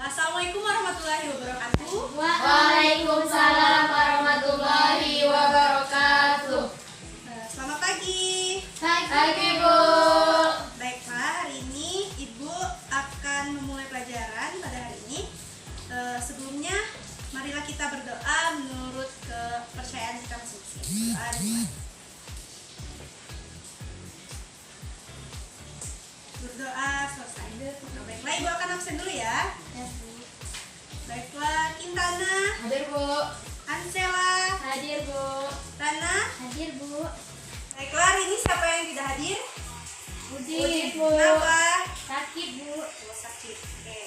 Assalamualaikum warahmatullahi wabarakatuh. Waalaikumsalam warahmatullahi wabarakatuh. Selamat pagi. Pagi, Bu. Baiklah, hari ini Ibu akan memulai pelajaran pada hari ini. Sebelumnya, marilah kita berdoa menurut kepercayaan kita masing-masing. Doa dimulai. Berdoa selesai. Baiklah, Ibu akan absen dulu ya. Ya, Bu. Baiklah, Kintana, Hadir, Bu. Ansela, Hadir, Bu. Rana. Hadir, Bu. Baiklah, hari ini siapa yang tidak hadir? Udin, Bu. Kenapa? Sakit, Bu. Oh, sakit. Oke.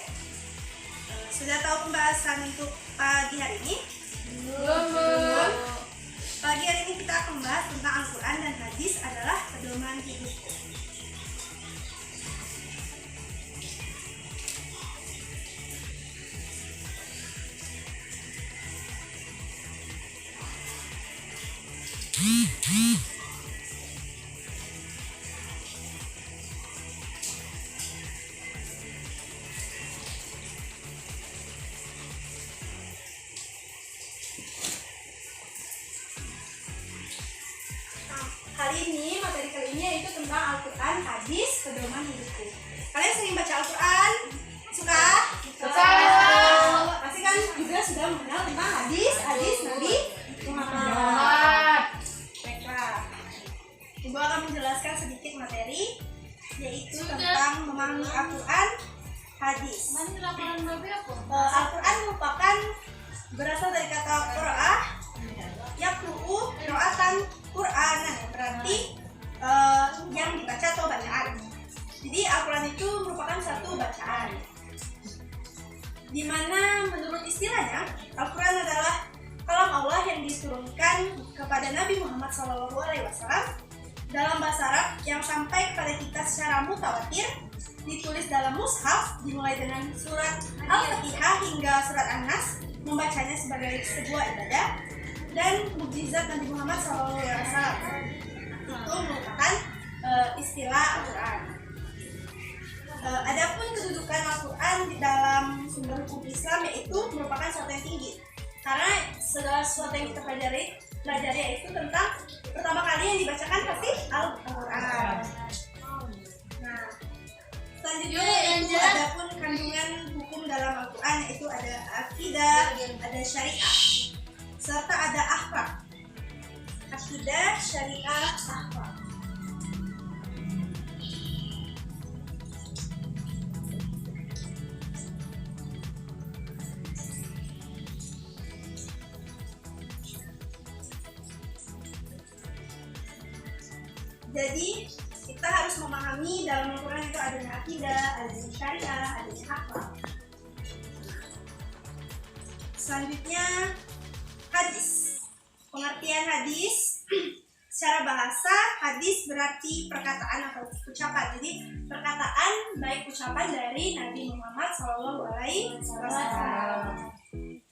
Sudah tahu pembahasan untuk pagi hari ini? Belum, Bu. Pagi hari ini kita akan membahas tentang Al-Quran dan hadis adalah pedoman hidupku. Kali ini, materi kali ini yaitu tentang Al-Quran, hadis, pedoman hidupku. Kalian sering baca Al-Quran? Suka? Suka. Pasti kan juga sudah mengenal tentang hadis Nabi Muhammad. Selamat. Baiklah. Ibu akan menjelaskan sedikit materi, yaitu Sudah. tentang memahami Al-Quran, hadis. Mana laporan Babi apa? Al-Quran merupakan berasal dari kata qira'ah, yaqru'u qira'atan Qur'anan, berarti yang dibaca atau bacaan. Jadi Al-Quran itu merupakan satu bacaan, di mana menurut istilahnya Al-Quran adalah kalam Allah yang diturunkan kepada Nabi Muhammad SAW dalam bahasa Arab yang sampai kepada kita secara mutawatir, ditulis dalam mushaf, dimulai dengan surat Al-Fatihah hingga surat An-Nas, membacanya sebagai sebuah ibadah, dan mukjizat Nabi Muhammad SAW. Itu merupakan istilah Al-Quran. Adapun kedudukan Al-Quran di dalam sumber hukum Islam yaitu merupakan sesuatu yang tinggi, karena segala sesuatu yang kita pelajari yaitu tentang pertama kali yang dibacakan pasti Al-Quran. Nah, selanjutnya yaitu adapun kandungan hukum dalam Al-Quran, yaitu ada akidah, ada syariah, serta ada akhlak. Akidah, syariah, akhlak. Jadi kita harus memahami dalam Al-Quran itu adanya akidah, adanya syariah, adanya akhlak. Selanjutnya hadis. Pengertian hadis secara bahasa, hadis berarti perkataan atau ucapan. Jadi perkataan baik ucapan dari Nabi Muhammad SAW.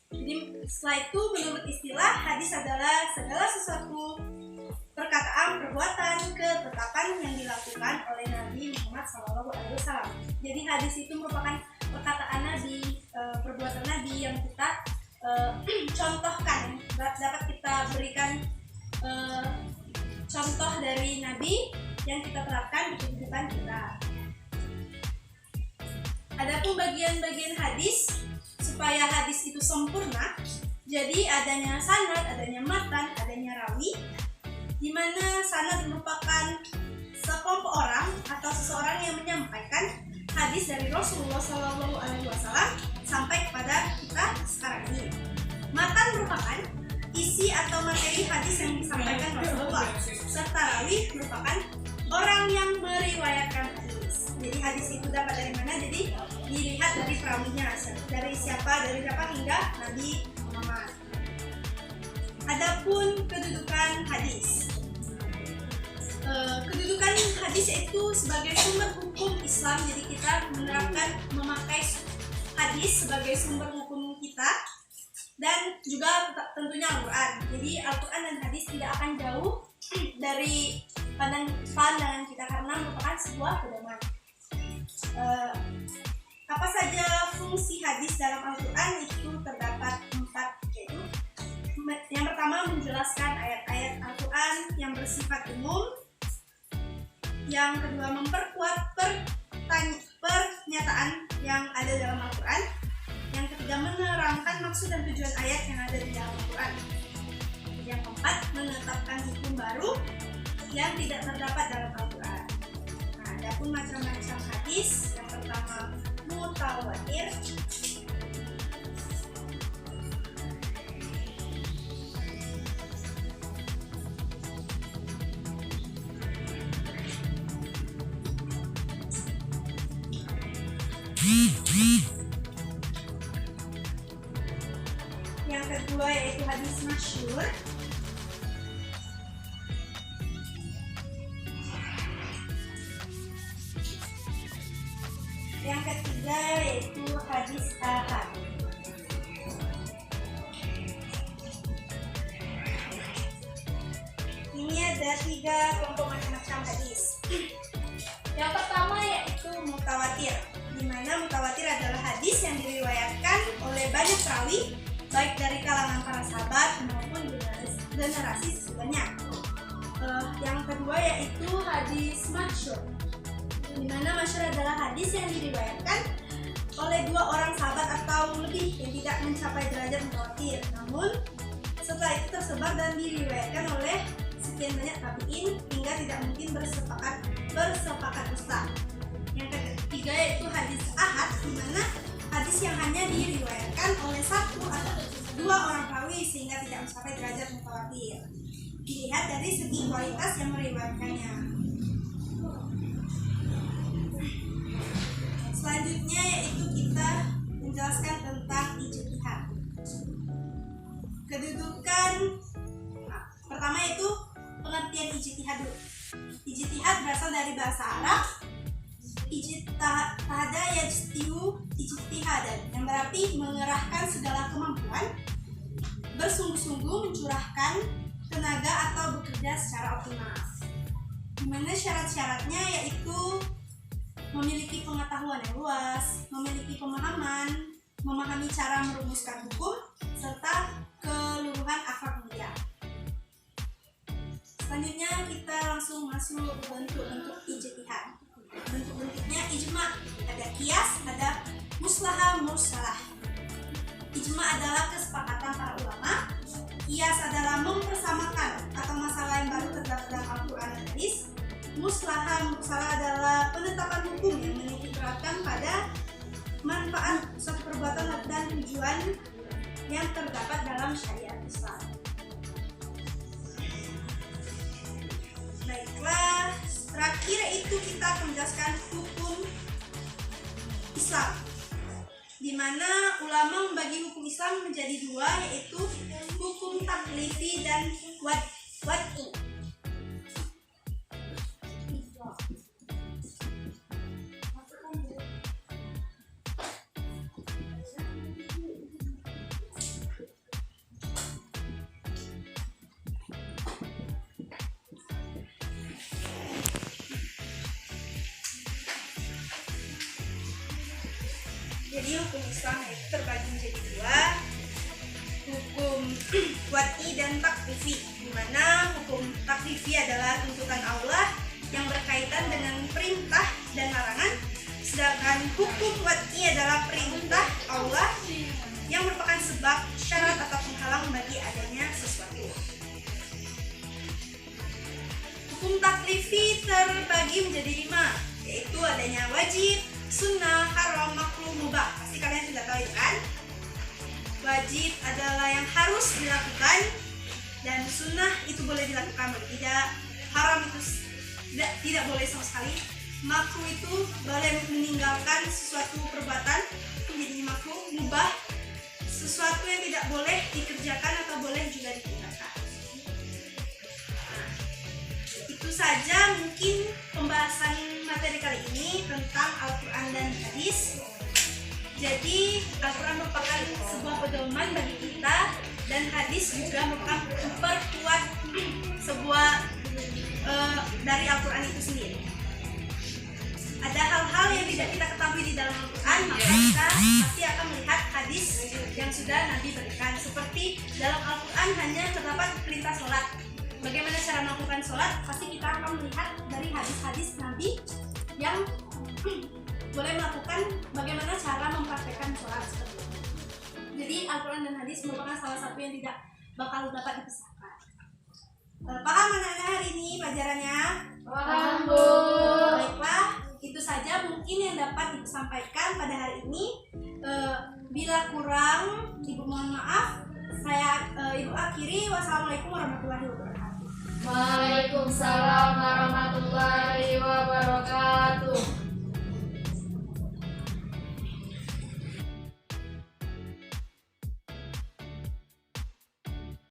Jadi setelah itu menurut istilah hadis adalah segala sesuatu perkataan, perbuatan, ketetapan yang dilakukan oleh Nabi Muhammad SAW. Jadi hadis itu merupakan perkataan Nabi, perbuatan Nabi yang kita contohkan, dapat kita berikan contoh dari Nabi yang kita terapkan di kehidupan kita. Adapun bagian-bagian hadis, supaya hadis itu sempurna, jadi adanya sanad, adanya matan, adanya rawi, di mana sanad merupakan sekelompok orang atau seseorang yang menyampaikan hadis dari Rasulullah SAW sampai kepada kita sekarang ini. Matan merupakan isi atau materi hadis yang disampaikan Rasulullah, serta rawi merupakan orang yang meriwayatkan hadis. Jadi hadis itu dapat dari mana? Jadi dilihat dari perawinya, dari siapa hingga Nabi Muhammad. Adapun kedudukan hadis. Kedudukan hadis itu sebagai sumber hukum Islam. Jadi kita memakai hadis sebagai sumber hukum kita, dan juga tentunya Al-Quran. Jadi Al-Quran dan hadis tidak akan jauh dari pandangan kita karena merupakan sebuah pedoman. Apa saja fungsi hadis dalam Al-Quran itu terdapat 4, yaitu yang pertama menjelaskan ayat-ayat Al-Quran yang bersifat umum, yang kedua memperkuat pernyataan yang ada dalam Al-Quran, yang ketiga menerangkan maksud dan tujuan ayat yang ada di dalam Al-Quran, yang keempat menetapkan hukum baru yang tidak terdapat dalam Al-Quran. Nah, adapun macam-macam hadis, yang pertama mutawatir. Yang kedua yaitu hadis masyhur. Yang ketiga yaitu hadis ahad. Ini ada 3 kelompok macam-macam hadis. Yang pertama yaitu mutawatir, di mana mutawatir adalah hadis yang diriwayatkan oleh banyak perawi, baik dari kalangan para sahabat maupun generasi sesudahnya. Yang kedua yaitu hadis masyhur, di mana masyhur adalah hadis yang diriwayatkan oleh 2 orang sahabat atau lebih yang tidak mencapai derajat mutawatir, namun setelah itu tersebar dan diriwayatkan oleh sekian banyak tabi'in hingga tidak mungkin bersepakat dusta. Yang ketiga yaitu hadis ahad, di mana hadis yang hanya diriwayatkan oleh 1 atau 2 orang perawi sehingga tidak mencapai derajat mutawatir. Dilihat dari segi kualitas yang meriwayatkannya. Selanjutnya yaitu kita menjelaskan tentang ijtihad. Kedudukan pertama yaitu pengertian ijtihad dulu. Ijtihad berasal dari bahasa Arab ijtihada yajtihu ijtihadan, yang berarti mengerahkan segala kemampuan, bersungguh-sungguh mencurahkan tenaga atau bekerja secara optimal. Dimana syarat-syaratnya yaitu memiliki pengetahuan yang luas, memiliki pemahaman, memahami cara merumuskan hukum, serta keluruhan akhlak mulia. Selanjutnya kita langsung masuk bentuk-bentuk ijtihad. Bentuk-bentuknya ijma, ada qiyas, ada muslahah, mursalah. Ijma adalah kesepakatan para ulama, qiyas adalah mempersamakan atau masalah yang baru terdapat dalam Al-Quran dan hadis. Muslahah, mursalah adalah penetapan hukum yang menitikberatkan pada manfaat suatu perbuatan dan tujuan yang terdapat dalam syariat Islam. Baiklah, terakhir itu kita akan menjelaskan hukum Islam, di mana ulama membagi hukum Islam menjadi 2, yaitu hukum taklifi dan wad'i. Jadi hukum Islam itu terbagi menjadi 2, hukum wad'i dan taklifi, di mana hukum taklifi adalah tuntutan Allah yang berkaitan dengan perintah dan larangan, sedangkan hukum wad'i adalah perintah Allah yang merupakan sebab, syarat atau penghalang bagi adanya sesuatu. Hukum taklifi terbagi menjadi 5, yaitu adanya wajib, sunnah, haram, makruh, mubah. Pasti kalian sudah tahu itu kan? Wajib adalah yang harus dilakukan, dan sunnah itu boleh dilakukan, boleh tidak. Haram itu tidak boleh sama sekali. Makruh itu boleh meninggalkan sesuatu perbuatan menjadi makruh. Mubah, sesuatu yang tidak boleh dikerjakan atau boleh juga ditinggalkan. Itu saja mungkin pembahasan materi kali ini tentang Al-Quran dan hadis. Jadi Al-Quran merupakan sebuah pedoman bagi kita, dan hadis juga merupakan memperkuat sebuah dari Al-Quran itu sendiri. Ada hal-hal yang tidak kita ketahui di dalam Al-Quran, maka kita pasti akan melihat hadis yang sudah Nabi berikan. Seperti dalam Al-Quran hanya terdapat perintah sholat. Bagaimana cara melakukan sholat? Pasti kita akan melihat dari hadis-hadis Nabi yang boleh melakukan bagaimana cara mempraktekkan sholat seperti itu. Jadi Al-Quran dan hadis merupakan salah satu yang tidak bakal dapat dipisahkan. Paham anak-anak hari ini pelajarannya? Paham, Bu. Baiklah, itu saja mungkin yang dapat disampaikan pada hari ini. Bila kurang, Ibu mohon maaf. Saya Ibu akhiri. Wassalamualaikum warahmatullahi wabarakatuh. Waalaikumsalam warahmatullahi wabarakatuh.